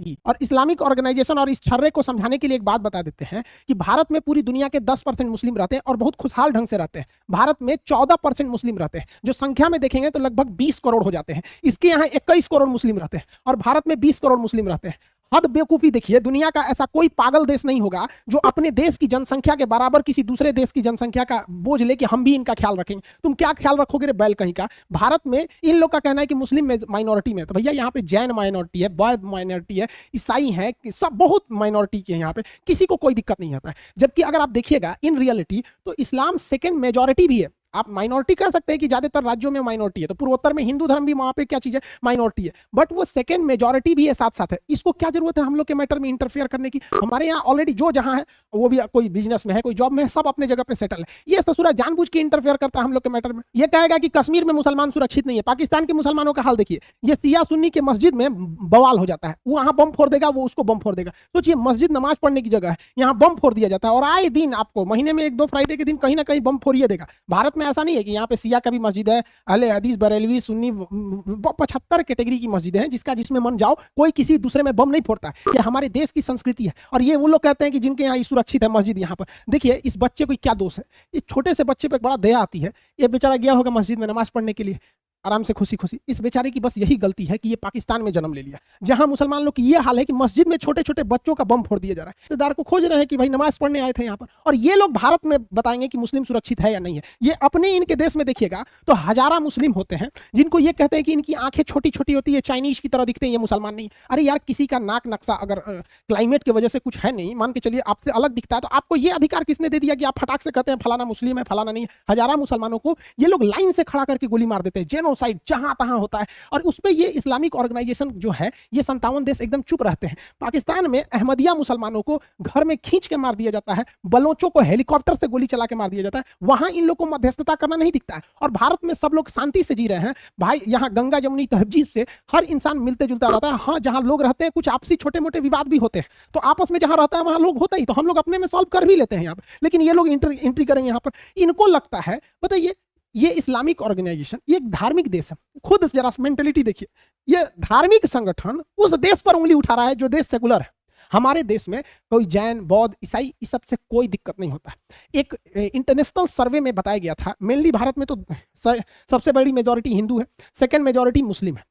भी। और Islamic organisation और इस छर्रे को समझाने के लिए एक बात बता देते हैं कि भारत में पूरी दुनिया के 10% मुस्लिम रहते हैं और बहुत खुशहाल ढंग से रहते हैं। भारत में 14% मुस्लिम रहते हैं, जो संख्या में देखेंगे तो लगभग 20 करोड़ हो जाते हैं। इसके यहाँ 21 करोड़ मुस्लिम रहते हैं और भारत में 20 करोड़ मुस्लिम रहते हैं। हद बेवकूफी देखिए, दुनिया का ऐसा कोई पागल देश नहीं होगा जो अपने देश की जनसंख्या के बराबर किसी दूसरे देश की जनसंख्या का बोझ ले कि हम भी इनका ख्याल रखेंगे। तुम क्या ख्याल रखोगे रे बैल कहीं का। भारत में इन लोग का कहना है कि मुस्लिम माइनॉरिटी में, तो भैया यहाँ पे जैन माइनॉरिटी है, बौद्ध माइनॉरिटी है, ईसाई है, सब बहुत माइनॉरिटी के यहाँ पे, किसी को कोई दिक्कत नहीं आता है। जबकि अगर आप देखिएगा इन रियलिटी तो इस्लाम सेकेंड मेजॉरिटी भी है। आप माइनॉरिटी कह सकते हैं कि ज्यादातर राज्यों में माइनॉरिटी है, तो पूर्वोत्तर में हिंदू धर्म भी वहां पे क्या चीज है, माइनॉरिटी है, बट वो सेकंड मेजॉरिटी भी है साथ साथ है। इसको क्या जरूरत है हम लोग के मैटर में इंटरफेयर करने की। हमारे यहाँ ऑलरेडी जो जहां है वो भी कोई बिजनेस में है, कोई जॉब में है, सब अपने जगह पे सेटल है। ये ससुरा जानबूझ के इंटरफेयर करता है हम लोग के मैटर में। ये कहेगा कि कश्मीर में मुसलमान सुरक्षित नहीं है। पाकिस्तान के मुसलमानों का हाल देखिए, ये सिया सुन्नी के मस्जिद में बवाल हो जाता है, वो वहां बम फोड़ देगा, वो उसको बम फोड़ देगा। सोचिए मस्जिद नमाज पढ़ने की जगह है, यहाँ बम फोड़ दिया जाता है और आए दिन आपको महीने में 1-2 फ्राइडे के दिन कहीं ना कहीं बम फोड़िए देगा। भारत में ऐसा नहीं है कि यहाँ पे सिया का भी मस्जिद है, अहले हदीस, बरेलवी, सुन्नी, 75 कैटेगरी की मस्जिदें हैं, जिसका जिसमें मन जाओ, कोई किसी दूसरे में बम नहीं फोड़ता है। ये हमारे देश की संस्कृति है। और ये वो लोग कहते हैं कि जिनके यहाँ सुरक्षित है मस्जिद, यहाँ पर देखिए इस बच्चे को क्या दोष है। इस छोटे से बच्चे पे बड़ा दया आती है। ये बेचारा गया होगा मस्जिद में नमाज पढ़ने के लिए आराम से खुशी खुशी। इस बेचारे की बस यही गलती है कि ये पाकिस्तान में जन्म ले लिया, जहां मुसलमान लोग की ये हाल है कि मस्जिद में छोटे छोटे बच्चों का बम फोड़ दिया जा रहा है। रिश्तेदार को खोज रहे हैं कि भाई नमाज पढ़ने आए थे यहाँ पर, और ये लोग भारत में बताएंगे कि मुस्लिम सुरक्षित है या नहीं है। ये अपने इनके देश में देखिएगा तो हजारा मुस्लिम होते हैं जिनको ये कहते हैं कि इनकी आंखें छोटी छोटी होती है, चाइनीज की तरह दिखते हैं, ये मुसलमान नहीं। अरे यार, किसी का नाक नक्शा अगर क्लाइमेट की वजह से कुछ है नहीं, मान के चलिए आपसे अलग दिखता है, तो आपको ये अधिकार किसने दे दिया कि आप फटाक से कहते हैं फलाना मुस्लिम है, फलाना नहीं है। हजारा मुसलमानों को ये लोग लाइन से खड़ा करके गोली मार देते हैं, जेनोसाइड जहां तहां होता है। और उस पे ये इस्लामिक ऑर्गेनाइजेशन जो है, ये 57 देश एकदम चुप रहते हैं। पाकिस्तान में अहमदिया मुसलमानों को घर में खींच के मार दिया जाता है, बलोचों को हेलीकॉप्टर से गोली चला के मार दिया जाता है। वहां इन लोगों को मध्यस्थता करना नहीं दिखता है। और भारत में सब लोग शांति से जी रहे हैं भाई। यहाँ गंगा जमुनी तहजीब से हर इंसान मिलते जुलता रहता है। हाँ, जहां लोग रहते हैं कुछ आपसी छोटे मोटे विवाद भी होते हैं, तो आपस में जहां रहता है वहां लोग होता ही, तो हम लोग अपने में सॉल्व कर भी लेते हैं यहाँ पर। लेकिन ये लोग एंट्री करेंगे यहाँ पर। इनको लगता है, बताइए, ये इस्लामिक ऑर्गेनाइजेशन ये एक धार्मिक देश है। खुद जरा मेंटेलिटी देखिए, ये धार्मिक संगठन उस देश पर उंगली उठा रहा है जो देश सेकुलर है। हमारे देश में कोई जैन, बौद्ध, ईसाई, इस सब से कोई दिक्कत नहीं होता है। एक इंटरनेशनल सर्वे में बताया गया था, मेनली भारत में तो सबसे बड़ी मेजॉरिटी हिंदू है, सेकंड मेजॉरिटी मुस्लिम है।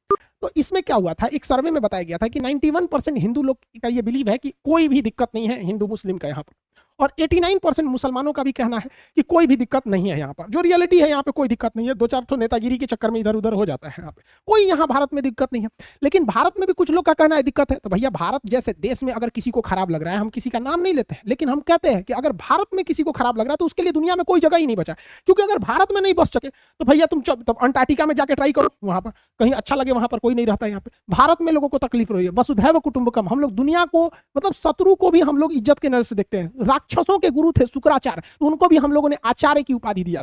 तो इसमें क्या हुआ था, एक सर्वे में बताया गया था कि 91% हिंदू लोग का ये बिलीव है कि कोई भी दिक्कत नहीं है हिंदू मुस्लिम का यहाँ पर, और 89% मुसलमानों का भी कहना है कि कोई भी दिक्कत नहीं है यहाँ पर। जो रियलिटी है यहाँ पे कोई दिक्कत नहीं है। 2-4 तो नेतागिरी के चक्कर में इधर उधर हो जाता है, यहाँ पे कोई यहाँ भारत में दिक्कत नहीं है। लेकिन भारत में भी कुछ लोग का कहना है दिक्कत है। तो भैया, भारत जैसे देश में अगर किसी को खराब लग रहा है, हम किसी का नाम नहीं लेते हैं, लेकिन हम कहते हैं कि अगर भारत में किसी को खराब लग रहा है तो उसके लिए दुनिया में कोई जगह ही नहीं बचा। क्योंकि अगर भारत में नहीं बच सके तो भैया तुम तब अंटार्कटिका में जाके ट्राई करो, वहां पर कहीं अच्छा लगे, वहां पर कोई नहीं रहता। यहाँ पे भारत में लोगों को तकलीफ रही है। वसुधैव कुटुंबकम, हम लोग दुनिया को, मतलब शत्रु को भी हम लोग इज्जत के नजर से देखते हैं। राक्षसों के गुरु थे शुक्राचार्य, तो उनको भी हम लोगों ने आचार्य की उपाधि दिया।